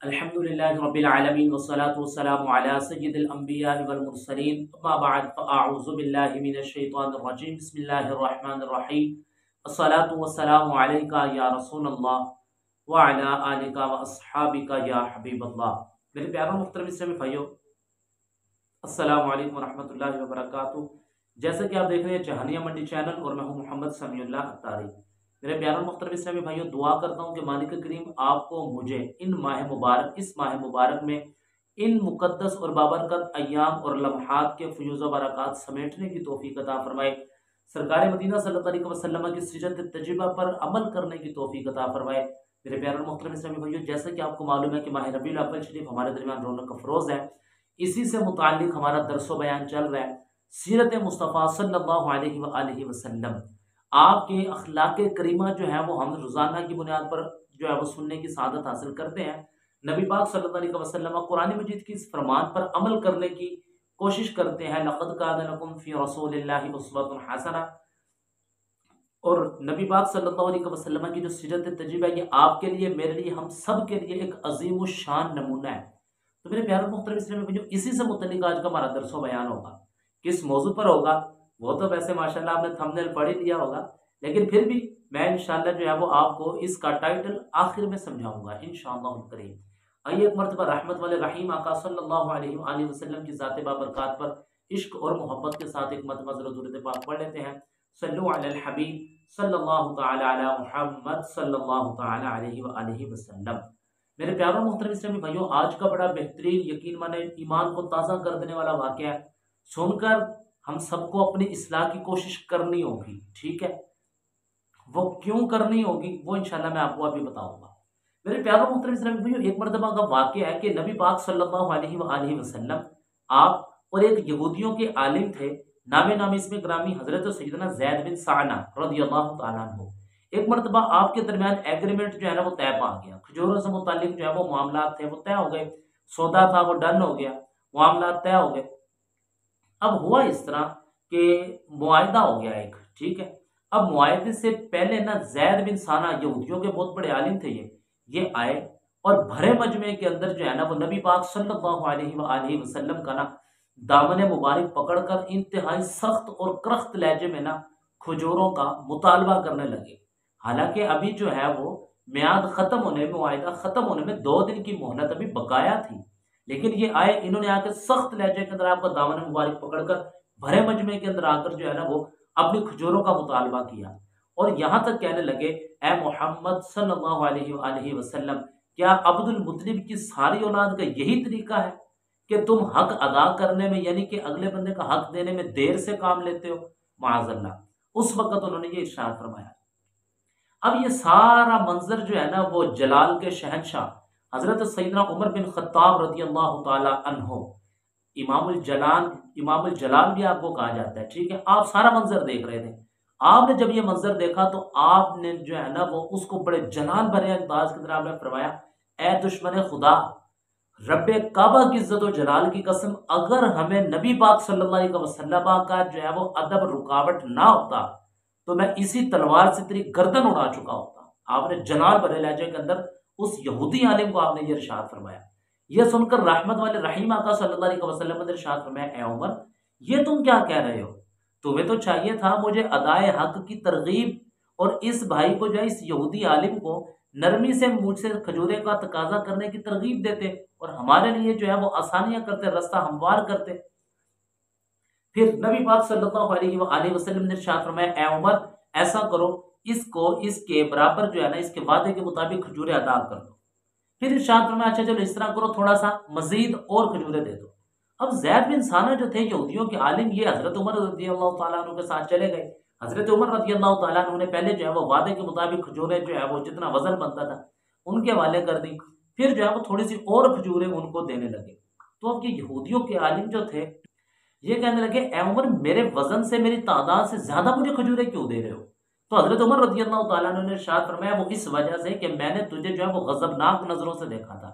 الحمدللہ رب العالمین والصلاة والسلام علی سید الانبیاء والمرسلین اما بعد فاعوذ باللہ من الشیطان الرجیم بسم اللہ الرحمن الرحیم الصلاة والسلام علیکہ یا رسول اللہ وعلی آلکہ واصحابکہ یا حبیب اللہ۔ میرے پیاروں محترم اسلامی بھائیو، السلام علیکم ورحمۃ اللہ وبرکاتہ۔ جیسا کہ آپ دیکھ رہے ہیں جہانیہ منڈی چینل اور میں ہوں محمد سمیع اللہ اتاری۔ میرے پیاروں محترم اسلامی بھائیوں، دعا کرتا ہوں کہ مالک کریم آپ کو مجھے اس ماہ مبارک میں ان مقدس اور بابرکت ایام اور لمحات کے فیوز و برکات سمیٹنے کی توفیق عطا فرمائے۔ سرکار مدینہ صلی اللہ علیہ وسلم کی سیرت طیبہ پر عمل کرنے کی توفیق عطا فرمائے۔ میرے پیاروں محترم اسلامی بھائیوں، جیسا کہ آپ کو معلوم ہے کہ ماہ ربیع الاول شریف ہمارے درمیان رونق افروز ہے، اسی سے متعلق ہمارا درس و بیان چل رہا ہے۔ سیرت مصطفیٰ صلی اللہ علیہ وآلہ وسلم، آپ کے اخلاق کریمہ جو ہے وہ ہم روزانہ کی بنیاد پر جو ہے وہ سننے کی سعادت حاصل کرتے ہیں۔ نبی پاک صلی اللہ علیہ وسلم قرآن مجید کی اس فرمان پر عمل کرنے کی کوشش کرتے ہیں۔ لقد کان لکم فی رسول اللہ اسوۃ حسنہ، اور نبی پاک صلی اللہ علیہ وسلم کی جو سیرت طیبہ ہے یہ آپ کے لیے، میرے لیے، ہم سب کے لیے ایک عظیم الشان نمونہ ہے۔ تو میرے پیارے محترم اسلامی بھائیو، اسی سے متعلق آج کا ہمارا درس و بیان ہوگا۔ کس موضوع پر ہوگا وہ تو ویسے ماشاءاللہ آپ نے تھمبنیل پڑھ ہی لیا ہوگا، لیکن پھر بھی میں انشاءاللہ جو ہے وہ آپ کو اس کا ٹائٹل آخر میں سمجھاؤں گا انشاءاللہ الکریم۔ آئیے ایک مرتبہ رحمت والے رحیم آقا صلی اللہ علیہ وآلہ وسلم کی ذات بابرکات پر عشق اور محبت کے ساتھ ایک مرتبہ درود پاک پڑھ لیتے ہیں۔ صلو علی الحبیب صلی اللہ تعالی علی محمد صلی اللہ تعالی علیہ وآلہ وسلم۔ میرے پیاروں محترم اسلامی بھائیوں، آج کا بڑا بہترین، یقین مانے ایمان کو تازہ کر دینے والا واقعہ ہے، سن کر ہم سب کو اپنی اصلاح کی کوشش کرنی ہوگی، ٹھیک ہے؟ وہ کیوں کرنی ہوگی وہ انشاءاللہ میں آپ کو ابھی بتاؤں گا۔ میرے پیاروں محترم اسلامی بھائیوں، ایک مرتبہ کا واقعہ ہے کہ نبی پاک صلی اللہ علیہ وآلہ وسلم، آپ اور ایک یہودیوں کے عالم تھے، نام اس میں گرامی حضرت سیدنا زید بن ثعلبہ رضی اللہ تعالیٰ عنہ۔ ایک مرتبہ آپ کے درمیان ایگریمنٹ جو ہے نا وہ طے پا گیا، کھجوروں سے متعلق جو ہے وہ معاملات تھے وہ طے ہو گئے، سودا تھا وہ ڈن ہو گیا، معاملات طے ہو گئے۔ اب ہوا اس طرح کہ معاہدہ ہو گیا ایک، ٹھیک ہے؟ اب معاہدے سے پہلے نا زید بن ثعلبہ، یہودیوں کے بہت بڑے عالم تھے، یہ آئے اور بھرے مجمع کے اندر جو ہے نا وہ نبی پاک صلی اللہ علیہ وآلہ وسلم کا نا دامن مبارک پکڑ کر انتہائی سخت اور کرخت لہجے میں نا کھجوروں کا مطالبہ کرنے لگے۔ حالانکہ ابھی جو ہے وہ میعاد ختم ہونے میں، معاہدہ ختم ہونے میں 2 دن کی مہلت ابھی بقایا تھی، لیکن یہ آئے، انہوں نے آ کے سخت لہجے کے اندر آپ کا دامن مبارک پکڑ کر بھرے مجمع کے اندر آ کر جو ہے نا وہ اپنی کھجوروں کا مطالبہ کیا، اور یہاں تک کہنے لگے، اے محمد صلی اللہ علیہ وآلہ وسلم، کیا عبد المطلب کی ساری اولاد کا یہی طریقہ ہے کہ تم حق ادا کرنے میں، یعنی کہ اگلے بندے کا حق دینے میں دیر سے کام لیتے ہو؟ معاذ اللہ۔ اس وقت انہوں نے یہ ارشاد فرمایا۔ اب یہ سارا منظر جو ہے نا وہ جلال کے شہنشاہ حضرت سیدنا عمر بن خطاب رضی اللہ تعالی عنہ، امام الجلال بھی آپ کو کہا جاتا ہے، ٹھیک ہے؟ آپ سارا منظر دیکھ رہے تھے۔ آپ نے جب یہ منظر دیکھا تو آپ نے جو ہے نا وہ اس کو بڑے جلال بھرے انداز کے اندر آپ نے فرمایا، اے دشمن خدا، رب کعبہ کی عزت و جلال کی قسم، اگر ہمیں نبی پاک صلی اللہ علیہ وسلم کا جو ہے وہ ادب رکاوٹ نہ ہوتا تو میں اسی تلوار سے تیری گردن اڑا چکا ہوتا۔ آپ نے جلال بھرے لہجے کے اندر اس یہودی عالم کو آپ نے یہ ارشاد فرمایا۔ یہ سن کر رحمت والے رحیم آقا صلی اللہ علیہ وسلم نے ارشاد فرمایا، اے عمر، یہ تم کیا کہہ رہے ہو؟ تمہیں تو چاہیے تھا مجھے ادائے حق کی ترغیب، اور اس بھائی کو جو ہے، اس یہودی عالم کو نرمی سے مجھ سے کھجورے کا تقاضا کرنے کی ترغیب دیتے اور ہمارے لیے جو ہے وہ آسانیاں کرتے، رستہ ہموار کرتے۔ پھر نبی پاک صلی اللہ علیہ وآلہ وسلم نے ارشاد فرمایا، اے عمر، ایسا کرو، اس کو اس کے برابر جو ہے نا اس کے وعدے کے مطابق کھجورے ادا کر دو۔ پھر ارشاد فرمایا، اچھا چلو اس طرح کرو، تھوڑا سا مزید اور کھجورے دے دو۔ اب زید بن ثعلبہ جو تھے یہودیوں کے عالم، یہ حضرت عمر رضی اللہ تعالیٰ عنہ کے ساتھ چلے گئے۔ حضرت عمر رضی اللہ تعالیٰ عنہ نے پہلے جو ہے وہ وعدے کے مطابق کھجورے جو ہے وہ جتنا وزن بنتا تھا ان کے حوالے کر دی، پھر جو ہے وہ تھوڑی سی اور کھجورے ان کو دینے لگے۔ تو اب یہ یہودیوں کے عالم جو تھے یہ کہنے لگے، اے عمر، میرے وزن سے، میری تعداد سے زیادہ مجھے کھجورے کیوں دے رہے ہو؟ تو حضرت عمر رضی اللہ تعالیٰ عنہ نے ارشاد فرمایا، وہ اس وجہ سے کہ میں نے تجھے جو ہے وہ غضبناک نظروں سے دیکھا تھا،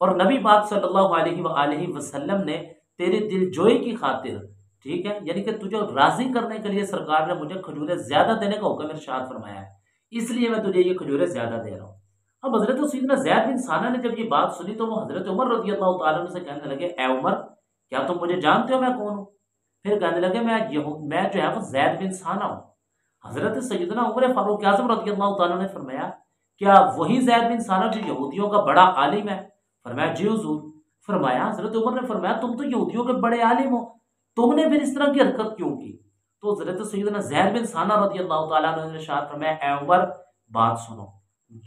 اور نبی پاک صلی اللہ علیہ وآلہ وسلم نے تیری دل جوئی کی خاطر، ٹھیک ہے، یعنی کہ تجھے راضی کرنے کے لیے سرکار نے مجھے کھجورے زیادہ دینے کا حکم ارشاد فرمایا ہے، اس لیے میں تجھے یہ کھجورے زیادہ دے رہا ہوں۔ اب حضرت سیدنا زید بن ثانیہ نے جب یہ بات سنی تو وہ حضرت عمر رضی اللہ تعالیٰ عنہ سے کہنے لگے اے عمر کیا تم مجھے جانتے ہو میں کون ہوں؟ پھر کہنے لگے میں جو ہے وہ زید بن ثانیہ ہوں۔ حضرت سیدنا عمر فاروق اعظم رضی اللہ تعالیٰ نے فرمایا کیا وہی زید بن ثانیہ جو یہودیوں کا بڑا عالم ہے؟ فرمایا جی حضور۔ فرمایا حضرت عمر نے فرمایا تم تو یہودیوں کے بڑے عالم ہو، تم نے پھر اس طرح کی حرکت کیوں کی؟ تو حضرت سیدنا زید بن ثانیہ رضی اللہ تعالیٰ عنہ نے ارشاد فرمایا اے عمر بات سنو،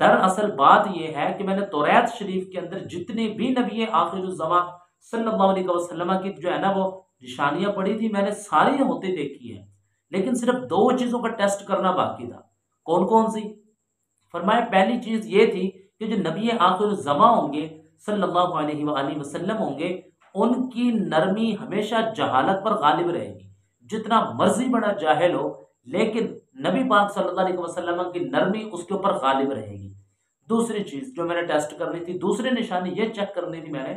دراصل بات یہ ہے کہ میں نے توریت شریف کے اندر جتنی بھی نبی آخر الزمان صلی اللہ علیہ وسلم کی جو ہے نا وہ نشانیاں پڑھی تھی میں نے ساری ہوتے دیکھی ہیں، لیکن صرف 2 چیزوں کا ٹیسٹ کرنا باقی تھا۔ کون کون سی؟ فرمایا پہلی چیز یہ تھی کہ جو نبی آخر الزمان ہوں گے صلی اللہ علیہ وآلہ وسلم ہوں گے ان کی نرمی ہمیشہ جہالت پر غالب رہے گی، جتنا مرضی بڑا جاہل ہو لیکن نبی پاک صلی اللہ علیہ وسلم کی نرمی اس کے اوپر غالب رہے گی۔ دوسری چیز جو میں نے ٹیسٹ کرنی تھی، دوسری نشانی یہ چیک کرنی تھی میں نے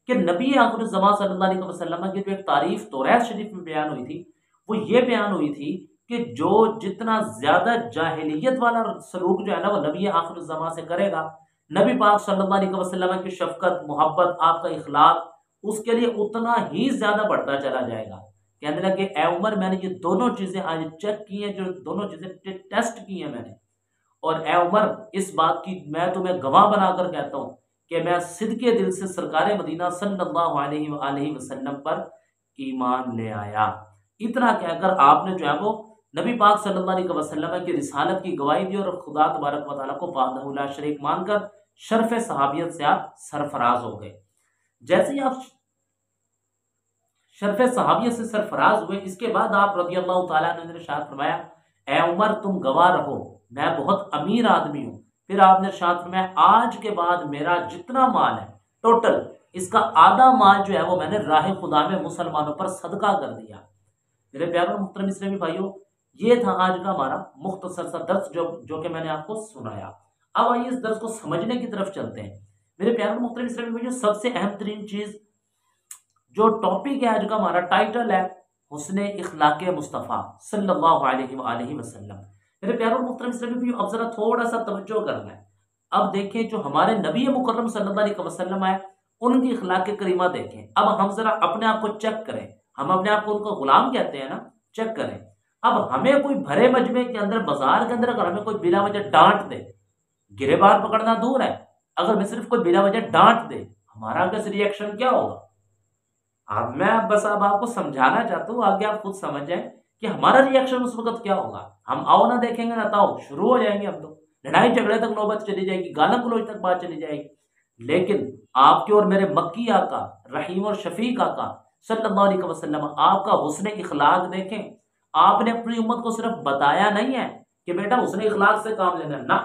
کہ نبی آخر الزمان صلی اللہ علیہ وسلم کی جو ایک تعریف توریت شریف میں بیان ہوئی تھی وہ یہ بیان ہوئی تھی کہ جو جتنا زیادہ جاہلیت والا سلوک جو ہے نا وہ نبی آخر الزمان سے کرے گا، نبی پاک صلی اللہ علیہ وسلم کی شفقت محبت آپ کا اخلاق اس کے لیے اتنا ہی زیادہ بڑھتا چلا جائے گا۔ کہنے لگے اے عمر میں نے یہ دونوں چیزیں آج چیک کی ہیں، جو دونوں چیزیں ٹیسٹ کی ہیں میں نے، اور اے عمر اس بات کی میں تمہیں گواہ بنا کر کہتا ہوں کہ میں صدقے دل سے سرکار مدینہ صلی اللہ علیہ وآلہ وسلم پر ایمان لے آیا۔ اتنا کہہ کر آپ نے جو ہے وہ نبی پاک صلی اللہ علیہ وسلم کی رسالت کی گواہی دی اور خدا تبارک و تعالیٰ کو وحدہ لا شریک مان کر شرف صحابیت سے آپ سرفراز ہو گئے۔ جیسے ہی آپ شرف صحابیت سے سرفراز ہوئے اس کے بعد آپ رضی اللہ تعالیٰ عنہ نے ارشاد فرمایا اے عمر تم گواہ رہو میں بہت امیر آدمی ہوں۔ پھر آپ نے ارشاد فرمایا آج کے بعد میرا جتنا مال ہے ٹوٹل اس کا آدھا مال جو ہے وہ میں نے راہ خدا میں مسلمانوں پر صدقہ کر دیا۔ میرے پیارے اور محترم اسلامی بھائیوں یہ تھا آج کا ہمارا مختصر سا درس جو کہ میں نے آپ کو سنایا۔ اب آئیے اس درس کو سمجھنے کی طرف چلتے ہیں۔ میرے پیارے اور محترم اسلامی بھائیوں سب سے اہم ترین چیز جو ٹاپک ہے آج کا ہمارا ٹائٹل ہے حسن اخلاق مصطفیٰ صلی اللہ علیہ وآلہ وسلم۔ میرے پیارے اور محترم اسلامی بھائیوں اب ذرا تھوڑا سا توجہ کرنا ہے۔ اب دیکھیں جو ہمارے نبی مکرم صلی اللہ علیہ وسلم آئے ان کی اخلاق کریمہ دیکھیں۔ اب ہم ذرا اپنے آپ کو چیک کریں، ہم اپنے آپ کو ان کا غلام کہتے ہیں نا، چیک کریں۔ اب ہمیں کوئی بھرے مجمع کے اندر بازار کے اندر اگر ہمیں کوئی بلا وجہ ڈانٹ دے، گرے بار پکڑنا دور ہے، اگر میں صرف کوئی بلا وجہ ڈانٹ دے ہمارا کس ریئیکشن کیا ہوگا؟ اب میں بس اب آپ کو سمجھانا چاہتا ہوں، آگے آپ خود سمجھ جائیں کہ ہمارا ریئیکشن اس وقت کیا ہوگا۔ ہم آؤ نہ دیکھیں گے نہ تاؤ شروع ہو جائیں گے، ہم تو لڑائی جھگڑے تک نوبت چلی جائے گی، گالم گلوچ تک بات چلی جائے گی۔ لیکن آپ کے اور میرے مکی آقا رحیم اور شفیق آقا صلی اللہ علیہ وسلم آپ کا حسن اخلاق دیکھیں۔ آپ نے اپنی امت کو صرف بتایا نہیں ہے کہ بیٹا حسن اخلاق سے کام لینا، نہ،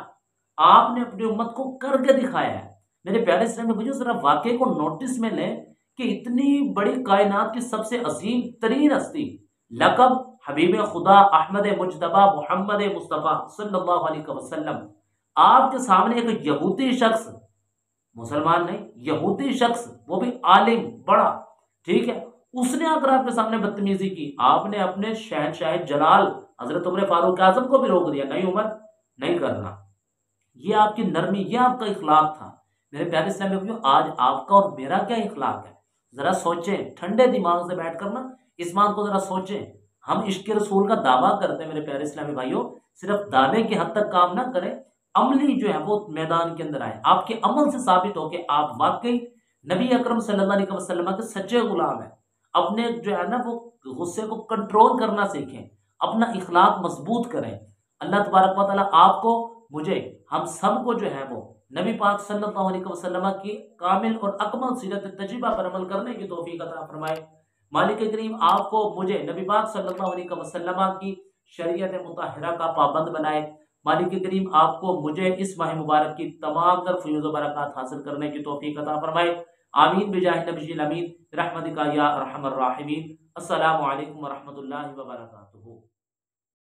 آپ نے اپنی امت کو کر کے دکھایا ہے۔ میرے پیارے اسلامی بھائیو ذرا واقعے کو نوٹس میں لیں کہ اتنی بڑی کائنات کی سب سے عظیم ترین ہستی، لقب حبیب خدا احمد مجتبی محمد مصطفیٰ صلی اللہ علیہ وسلم، آپ کے سامنے ایک یہودی شخص، مسلمان نہیں یہودی شخص، وہ بھی عالم بڑا، ٹھیک ہے، اس نے اگر آپ کے سامنے بدتمیزی کی، آپ نے اپنے شہنشاہ جلال حضرت عمر فاروق اعظم کو بھی روک دیا، نہیں عمر نہیں کرنا۔ یہ آپ کی نرمی، یہ آپ کا اخلاق تھا۔ میرے پیارے اسلامی بھائیو آج آپ کا اور میرا کیا اخلاق ہے؟ ذرا سوچیں، ٹھنڈے دماغ سے بیٹھ کر نا اس بات کو ذرا سوچیں۔ ہم عشق رسول کا دعویٰ کرتے ہیں میرے پیارے اسلامی بھائیو، صرف دعوے کی حد تک کام نہ کریں، عملی جو ہے وہ میدان کے اندر آئے، آپ کے عمل سے ثابت ہو کہ آپ واقعی نبی اکرم صلی اللہ علیہ وسلم کے سچے غلام ہیں۔ اپنے جو ہے نا وہ غصے کو کنٹرول کرنا سیکھیں، اپنا اخلاق مضبوط کریں۔ اللہ تبارک و تعالیٰ آپ کو، مجھے، ہم سب کو جو ہے وہ نبی پاک صلی اللہ علیہ وسلم کی کامل اور اکمل سیرت طیبہ پر عمل کرنے کی توفیق عطا فرمائے۔ مالک کریم آپ کو، مجھے، نبی پاک صلی اللہ علیہ وسلم کی شریعت مطہرہ کا پابند بنائے۔ مالک کریم آپ کو، مجھے اس ماہ مبارک کی تمام تر فیوز و برکات حاصل کرنے کی توفیق عطا فرمائے۔ آمین بجاہ نبی الامین برحمتک یا ارحم الراحمین۔ السلام علیکم ورحمۃ اللہ وبرکاتہ۔